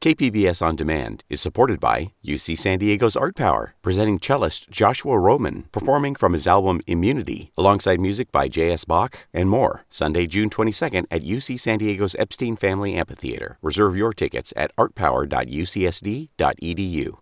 KPBS On Demand is supported by UC San Diego's Art Power, presenting cellist Joshua Roman, performing from his album Immunity, alongside music by J.S. Bach and more. Sunday, June 22nd at UC San Diego's Epstein Family Amphitheater. Reserve your tickets at artpower.ucsd.edu.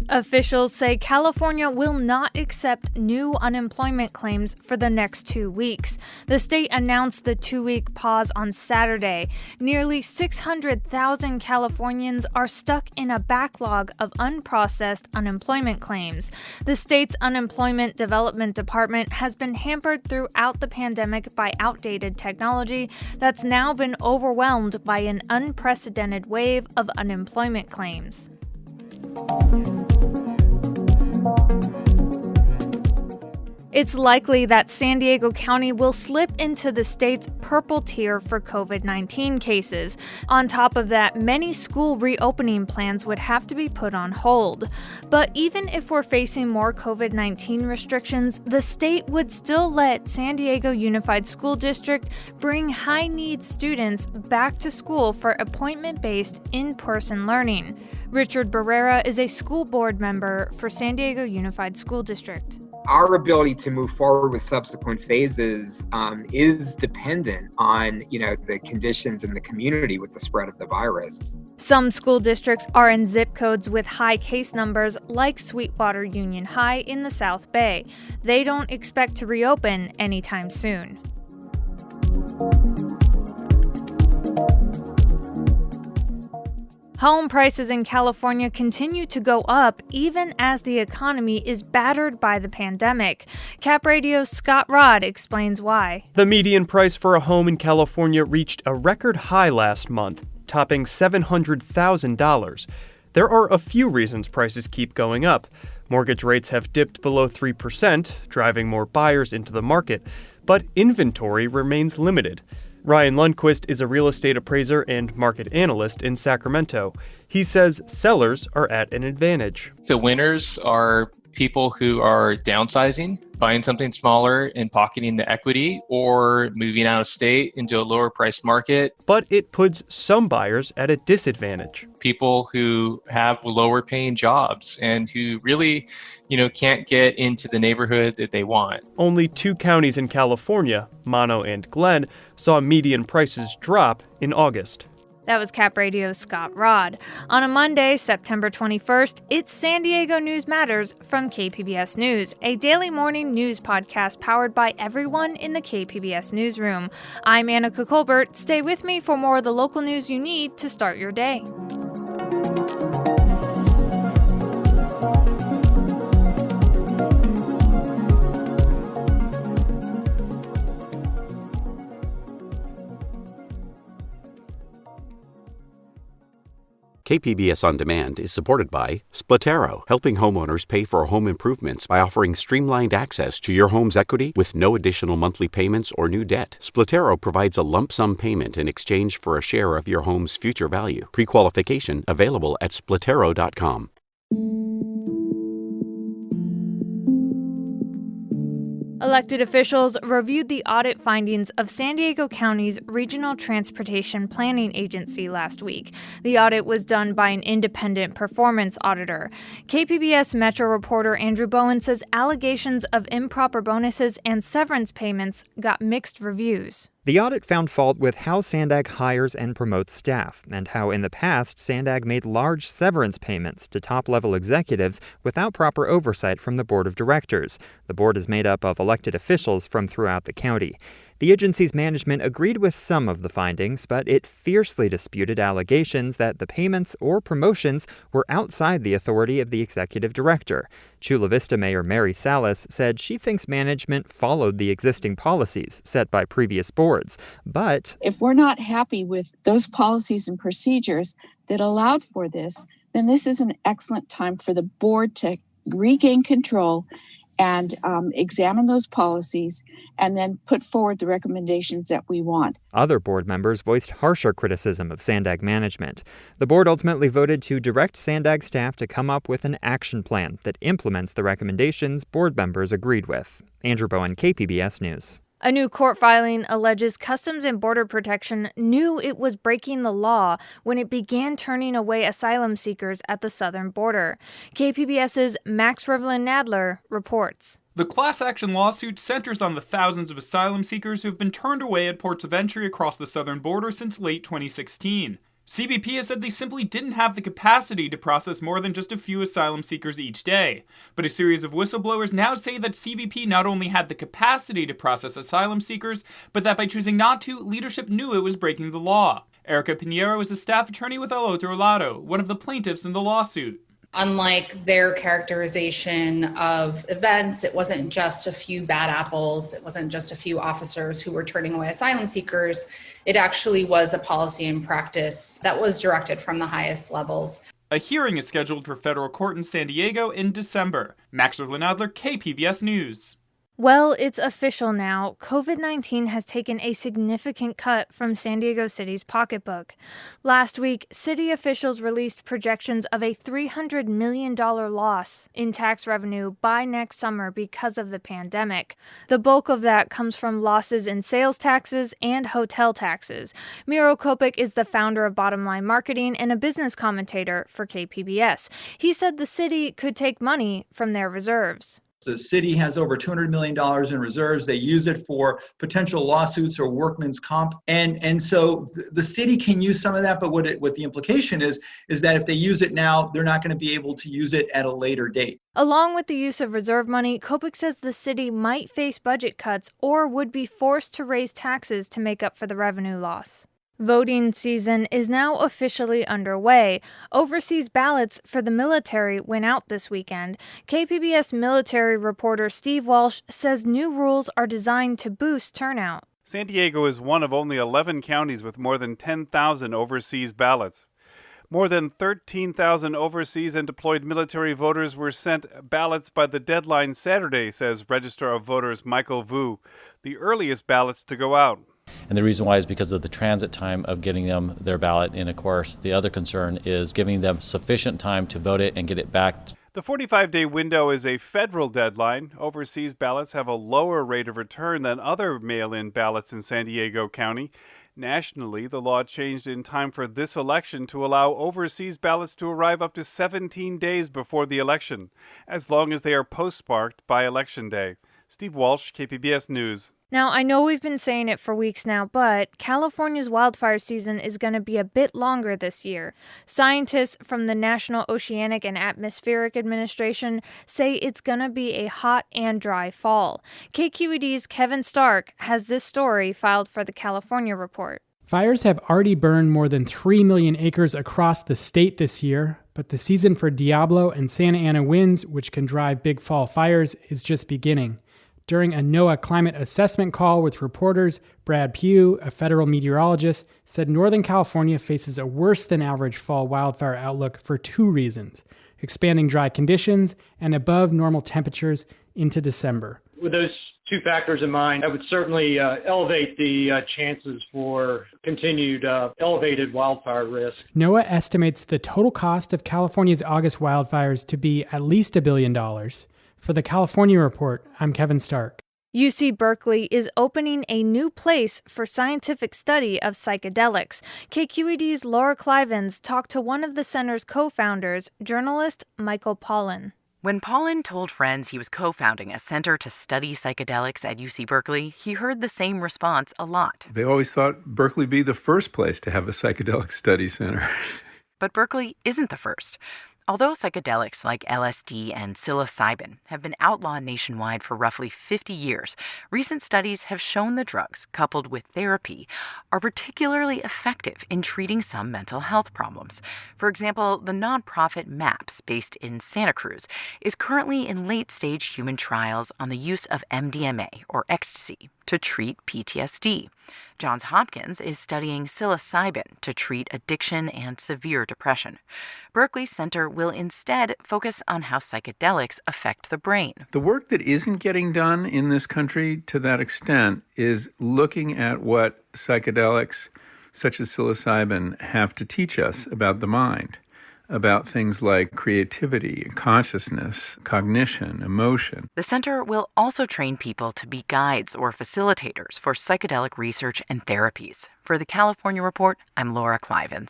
Officials say California will not accept new unemployment claims for the next 2 weeks. The state announced the 2-week pause on Saturday. Nearly 600,000 Californians are stuck in a backlog of unprocessed unemployment claims. The state's Unemployment Development Department has been hampered throughout the pandemic by outdated technology that's now been overwhelmed by an unprecedented wave of unemployment claims. It's likely that San Diego County will slip into the state's purple tier for COVID-19 cases. On top of that, many school reopening plans would have to be put on hold. But even if we're facing more COVID-19 restrictions, the state would still let San Diego Unified School District bring high-need students back to school for appointment-based in-person learning. Richard Barrera is a school board member for San Diego Unified School District. Our ability to move forward with subsequent phases is dependent on, the conditions in the community with the spread of the virus. Some school districts are in zip codes with high case numbers, like Sweetwater Union High in the South Bay. They don't expect to reopen anytime soon. Home prices in California continue to go up even as the economy is battered by the pandemic. Cap Radio's Scott Rodd explains why. The median price for a home in California reached a record high last month, topping $700,000. There are a few reasons prices keep going up. Mortgage rates have dipped below 3%, driving more buyers into the market, but inventory remains limited. Ryan Lundquist is a real estate appraiser and market analyst in Sacramento. He says sellers are at an advantage. The winners are people who are downsizing, buying something smaller and pocketing the equity, or moving out of state into a lower priced market. But it puts some buyers at a disadvantage. People who have lower paying jobs and who really, can't get into the neighborhood that they want. Only 2 counties in California, Mono and Glen, saw median prices drop in August. That was Cap Radio's Scott Rodd. On a Monday, September 21st, it's San Diego News Matters from KPBS News, a daily morning news podcast powered by everyone in the KPBS newsroom. I'm Annika Colbert. Stay with me for more of the local news you need to start your day. KPBS On Demand is supported by Splatero, helping homeowners pay for home improvements by offering streamlined access to your home's equity with no additional monthly payments or new debt. Splatero provides a lump sum payment in exchange for a share of your home's future value. Pre-qualification available at splatero.com. Elected officials reviewed the audit findings of San Diego County's Regional Transportation Planning Agency last week. The audit was done by an independent performance auditor. KPBS Metro reporter Andrew Bowen says allegations of improper bonuses and severance payments got mixed reviews. The audit found fault with how Sandag hires and promotes staff, and how in the past Sandag made large severance payments to top-level executives without proper oversight from the board of directors. The board is made up of elected officials from throughout the county. The agency's management agreed with some of the findings, but it fiercely disputed allegations that the payments or promotions were outside the authority of the executive director. Chula Vista Mayor Mary Salas said she thinks management followed the existing policies set by previous boards, but if we're not happy with those policies and procedures that allowed for this, then this is an excellent time for the board to regain control and examine those policies and then put forward the recommendations that we want. Other board members voiced harsher criticism of Sandag management. The board ultimately voted to direct Sandag staff to come up with an action plan that implements the recommendations board members agreed with. Andrew Bowen, KPBS News. A new court filing alleges Customs and Border Protection knew it was breaking the law when it began turning away asylum seekers at the southern border. KPBS's Max Rivlin-Nadler reports. The class action lawsuit centers on the thousands of asylum seekers who have been turned away at ports of entry across the southern border since late 2016. CBP has said they simply didn't have the capacity to process more than just a few asylum seekers each day. But a series of whistleblowers now say that CBP not only had the capacity to process asylum seekers, but that by choosing not to, leadership knew it was breaking the law. Erica Pinheiro is a staff attorney with El Otro Lado, one of the plaintiffs in the lawsuit. Unlike their characterization of events, it wasn't just a few bad apples. It wasn't just a few officers who were turning away asylum seekers. It actually was a policy and practice that was directed from the highest levels. A hearing is scheduled for federal court in San Diego in December. Max Rivlin-Nadler, KPBS News. Well, it's official now. COVID-19 has taken a significant cut from San Diego City's pocketbook. Last week, city officials released projections of a $300 million loss in tax revenue by next summer because of the pandemic. The bulk of that comes from losses in sales taxes and hotel taxes. Miro Kopik is the founder of Bottom Line Marketing and a business commentator for KPBS. He said the city could take money from their reserves. The city has over $200 million in reserves. They use it for potential lawsuits or workman's comp. And so the city can use some of that, but what the implication is that if they use it now, they're not going to be able to use it at a later date. Along with the use of reserve money, Kopik says the city might face budget cuts or would be forced to raise taxes to make up for the revenue loss. Voting season is now officially underway. Overseas ballots for the military went out this weekend. KPBS military reporter Steve Walsh says new rules are designed to boost turnout. San Diego is one of only 11 counties with more than 10,000 overseas ballots. More than 13,000 overseas and deployed military voters were sent ballots by the deadline Saturday, says Registrar of Voters Michael Vu, the earliest ballots to go out. And the reason why is because of the transit time of getting them their ballot. And of course, the other concern is giving them sufficient time to vote it and get it back. The 45-day window is a federal deadline. Overseas ballots have a lower rate of return than other mail-in ballots in San Diego County. Nationally, the law changed in time for this election to allow overseas ballots to arrive up to 17 days before the election, as long as they are postmarked by Election Day. Steve Walsh, KPBS News. Now, I know we've been saying it for weeks now, but California's wildfire season is going to be a bit longer this year. Scientists from the National Oceanic and Atmospheric Administration say it's going to be a hot and dry fall. KQED's Kevin Stark has this story filed for the California Report. Fires have already burned more than 3 million acres across the state this year, but the season for Diablo and Santa Ana winds, which can drive big fall fires, is just beginning. During a NOAA climate assessment call with reporters, Brad Pugh, a federal meteorologist, said Northern California faces a worse than average fall wildfire outlook for 2 reasons: expanding dry conditions and above normal temperatures into December. With those 2 factors in mind, I would certainly elevate the chances for continued elevated wildfire risk. NOAA estimates the total cost of California's August wildfires to be at least $1 billion. For the California Report, I'm Kevin Stark. UC Berkeley is opening a new place for scientific study of psychedelics. KQED's Laura Clivens talked to one of the center's co-founders, journalist Michael Pollan. When Pollan told friends he was co-founding a center to study psychedelics at UC Berkeley, he heard the same response a lot. They always thought Berkeley would be the first place to have a psychedelic study center. But Berkeley isn't the first. Although psychedelics like LSD and psilocybin have been outlawed nationwide for roughly 50 years, recent studies have shown the drugs, coupled with therapy, are particularly effective in treating some mental health problems. For example, the nonprofit MAPS, based in Santa Cruz, is currently in late-stage human trials on the use of MDMA, or ecstasy, to treat PTSD. Johns Hopkins is studying psilocybin to treat addiction and severe depression. Berkeley Center will instead focus on how psychedelics affect the brain. The work that isn't getting done in this country to that extent is looking at what psychedelics, such as psilocybin, have to teach us about the mind. about things like creativity, consciousness, cognition, emotion. The center will also train people to be guides or facilitators for psychedelic research and therapies. For the California Report, I'm Laura Clivens.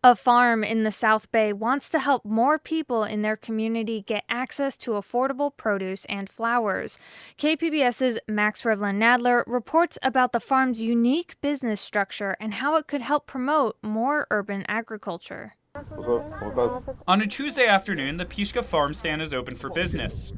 A farm in the South Bay wants to help more people in their community get access to affordable produce and flowers. KPBS's Max Rivlin-Nadler reports about the farm's unique business structure and how it could help promote more urban agriculture. On a Tuesday afternoon, the Pishka farm stand is open for business.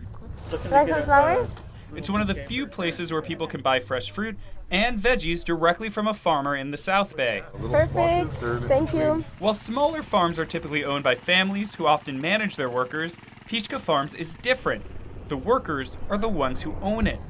Like some flowers? It's one of the few places where people can buy fresh fruit and veggies directly from a farmer in the South Bay. Perfect. Thank you. While smaller farms are typically owned by families who often manage their workers, Pishka Farms is different. The workers are the ones who own it.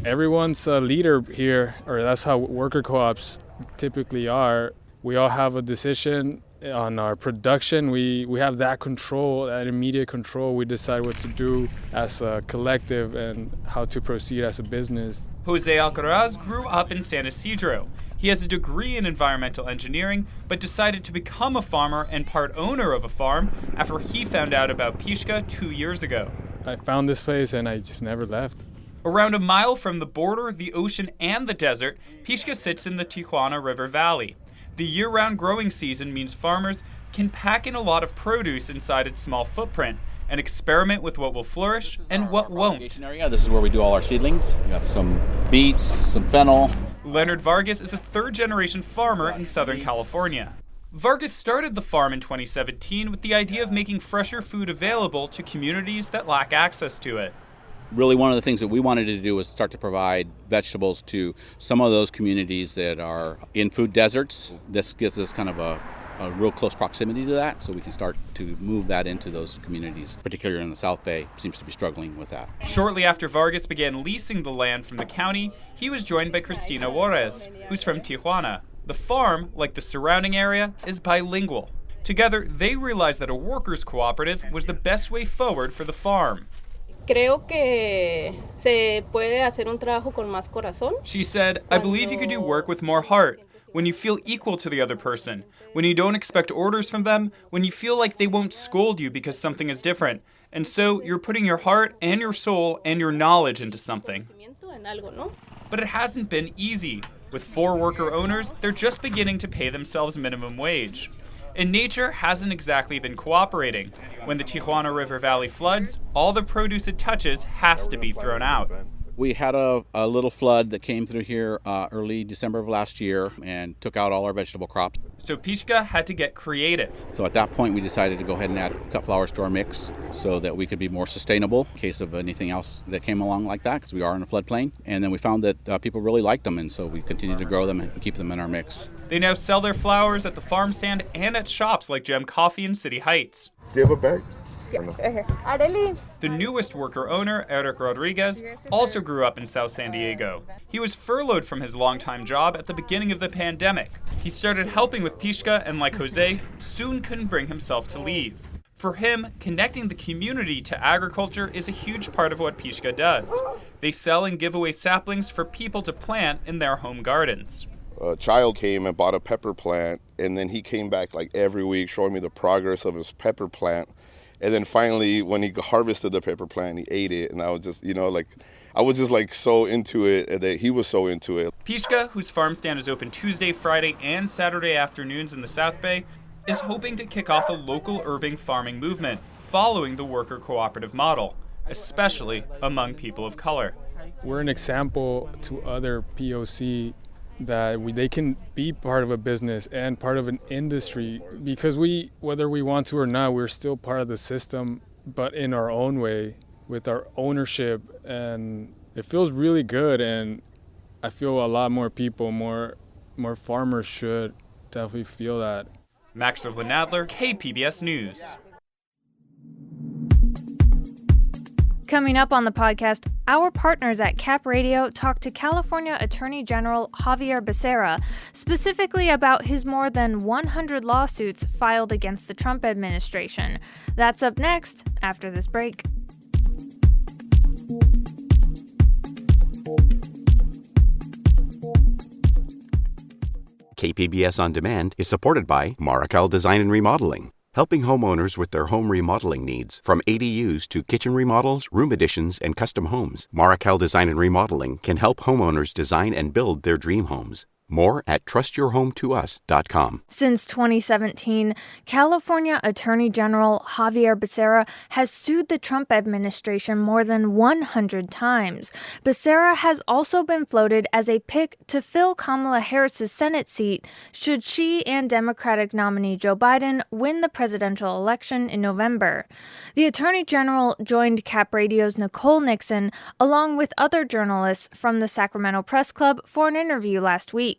Everyone's a leader here, or that's how worker co-ops typically are. We all have a decision on our production. We have that control, that immediate control. We decide what to do as a collective and how to proceed as a business. Jose Alcaraz grew up in San Isidro. He has a degree in environmental engineering, but decided to become a farmer and part owner of a farm after he found out about Pishka 2 years ago. I found this place and I just never left. Around a mile from the border, the ocean, and the desert, Pishka sits in the Tijuana River Valley. The year-round growing season means farmers can pack in a lot of produce inside its small footprint and experiment with what will flourish and what won't. This is where we do all our seedlings. We got some beets, some fennel. Leonard Vargas is a third-generation farmer in Southern California. Vargas started the farm in 2017 with the idea of making fresher food available to communities that lack access to it. Really, one of the things that we wanted to do was start to provide vegetables to some of those communities that are in food deserts. This gives us kind of a real close proximity to that, so we can start to move that into those communities, particularly in the South Bay, seems to be struggling with that. Shortly after Vargas began leasing the land from the county, he was joined by Cristina Juarez, who's from Tijuana. The farm, like the surrounding area, is bilingual. Together, they realized that a workers' cooperative was the best way forward for the farm. Creo que se puede hacer un trabajo con más corazón. She said, I believe you could do work with more heart, when you feel equal to the other person, when you don't expect orders from them, when you feel like they won't scold you because something is different. And so you're putting your heart and your soul and your knowledge into something. But it hasn't been easy. With 4 worker owners, they're just beginning to pay themselves minimum wage. And nature hasn't exactly been cooperating. When the Tijuana River Valley floods, all the produce it touches has to be thrown out. We had a little flood that came through here early December of last year and took out all our vegetable crops. So Pishka had to get creative. So at that point, we decided to go ahead and add cut flowers to our mix so that we could be more sustainable in case of anything else that came along like that, because we are in a floodplain. And then we found that people really liked them, and so we continued to grow them and keep them in our mix. They now sell their flowers at the farm stand and at shops like Gem Coffee in City Heights. Do you have a bag? The newest worker owner, Eric Rodriguez, also grew up in South San Diego. He was furloughed from his longtime job at the beginning of the pandemic. He started helping with Pishka and, like Jose, soon couldn't bring himself to leave. For him, connecting the community to agriculture is a huge part of what Pishka does. They sell and give away saplings for people to plant in their home gardens. A child came and bought a pepper plant, and then he came back like every week showing me the progress of his pepper plant. And then finally, when he harvested the pepper plant, he ate it. And I was just, I was just so into it, and that he was so into it. Pishka, whose farm stand is open Tuesday, Friday, and Saturday afternoons in the South Bay, is hoping to kick off a local urban farming movement following the worker cooperative model, especially among people of color. We're an example to other POC that they can be part of a business and part of an industry, because whether we want to or not, we're still part of the system, but in our own way, with our ownership, and it feels really good. And I feel a lot more people, more farmers should definitely feel that. Max Rivlin-Nadler, KPBS News. Coming up on the podcast, our partners at Cap Radio talk to California Attorney General Xavier Becerra, specifically about his more than 100 lawsuits filed against the Trump administration. That's up next, after this break. KPBS On Demand is supported by Marrocale Design and Remodeling, helping homeowners with their home remodeling needs. From ADUs to kitchen remodels, room additions, and custom homes, Marrocale Design and Remodeling can help homeowners design and build their dream homes. More at trustyourhometous.com. Since 2017, California Attorney General Xavier Becerra has sued the Trump administration more than 100 times. Becerra has also been floated as a pick to fill Kamala Harris's Senate seat should she and Democratic nominee Joe Biden win the presidential election in November. The Attorney General joined Cap Radio's Nicole Nixon along with other journalists from the Sacramento Press Club for an interview last week.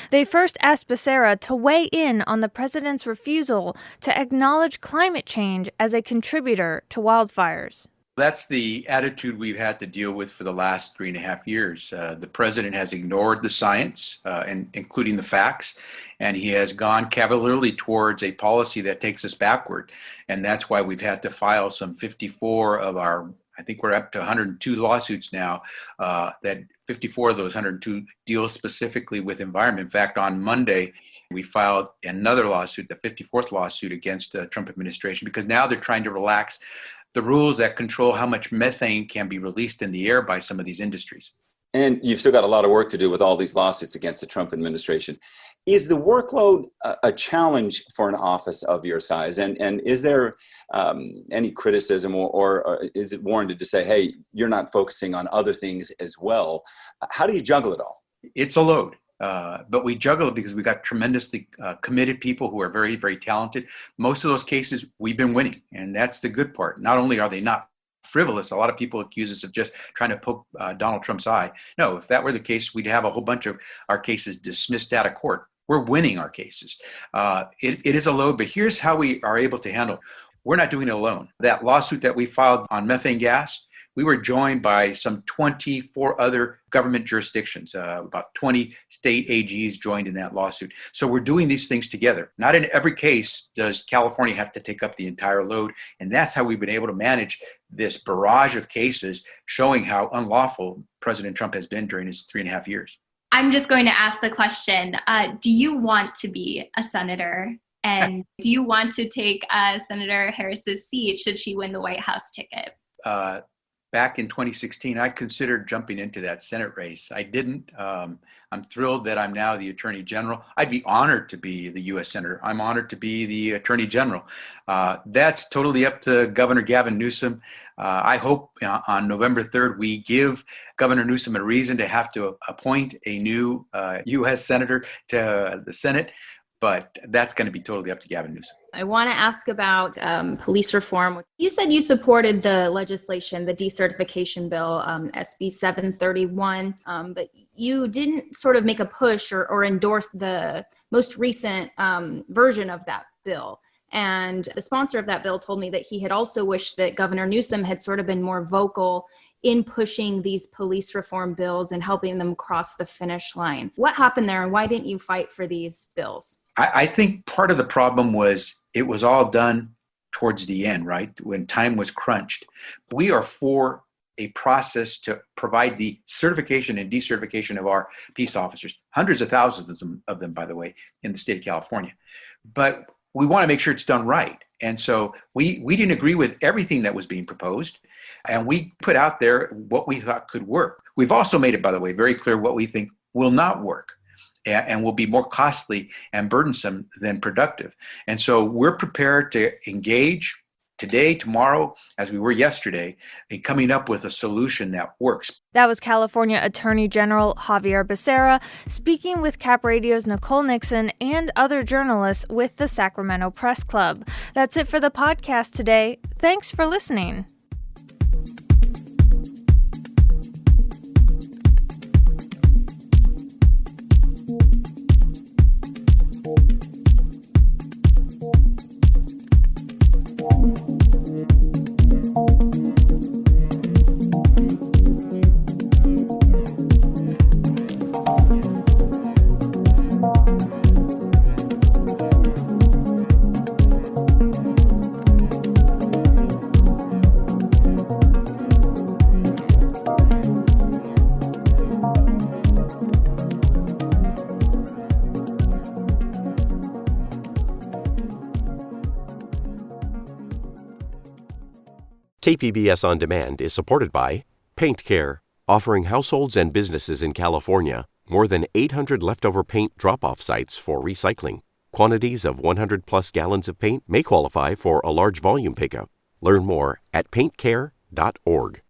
They first asked Becerra to weigh in on the president's refusal to acknowledge climate change as a contributor to wildfires. That's the attitude we've had to deal with for the last 3.5 years. The president has ignored the science, and including the facts, and he has gone cavalierly towards a policy that takes us backward. And that's why we've had to file some 54 of our, I think we're up to 102 lawsuits now, that 54 of those 102 deal specifically with environment. In fact, on Monday, we filed another lawsuit, the 54th lawsuit against the Trump administration, because now they're trying to relax the rules that control how much methane can be released in the air by some of these industries. And you've still got a lot of work to do with all these lawsuits against the Trump administration. Is the workload a challenge for an office of your size? And is there any criticism or is it warranted to say, hey, you're not focusing on other things as well? How do you juggle it all? It's a load, but we juggle it because we got tremendously committed people who are very, very talented. Most of those cases we've been winning, and that's the good part. Not only are they not frivolous. A lot of people accuse us of just trying to poke Donald Trump's eye. No, if that were the case, we'd have a whole bunch of our cases dismissed out of court. We're winning our cases. It is a load, but here's how we are able to handle it. We're not doing it alone. That lawsuit that we filed on methane gas, we were joined by some 24 other government jurisdictions, about 20 state AGs joined in that lawsuit. So we're doing these things together. Not in every case does California have to take up the entire load. And that's how we've been able to manage this barrage of cases showing how unlawful President Trump has been during his 3.5 years. I'm just going to ask the question, do you want to be a senator? And do you want to take Senator Harris's seat should she win the White House ticket? Back in 2016, I considered jumping into that Senate race. I didn't. I'm thrilled that I'm now the Attorney General. I'd be honored to be the U.S. Senator. I'm honored to be the Attorney General. That's totally up to Governor Gavin Newsom. I hope on November 3rd, we give Governor Newsom a reason to have to appoint a new U.S. Senator to the Senate. But that's going to be totally up to Gavin Newsom. I want to ask about police reform. You said you supported the legislation, the decertification bill, SB 731, but you didn't sort of make a push or endorse the most recent version of that bill. And the sponsor of that bill told me that he had also wished that Governor Newsom had sort of been more vocal in pushing these police reform bills and helping them cross the finish line. What happened there, and why didn't you fight for these bills? I think part of the problem was it was all done towards the end, right? When time was crunched. We are for a process to provide the certification and decertification of our peace officers, hundreds of thousands of them, by the way, in the state of California. But we want to make sure it's done right. And so we didn't agree with everything that was being proposed. And we put out there what we thought could work. We've also made it, by the way, very clear what we think will not work and will be more costly and burdensome than productive. And so we're prepared to engage today, tomorrow, as we were yesterday, in coming up with a solution that works. That was California Attorney General Xavier Becerra speaking with Cap Radio's Nicole Nixon and other journalists with the Sacramento Press Club. That's it for the podcast today. Thanks for listening. KPBS On Demand is supported by Paint Care, offering households and businesses in California more than 800 leftover paint drop-off sites for recycling. Quantities of 100-plus gallons of paint may qualify for a large volume pickup. Learn more at paintcare.org.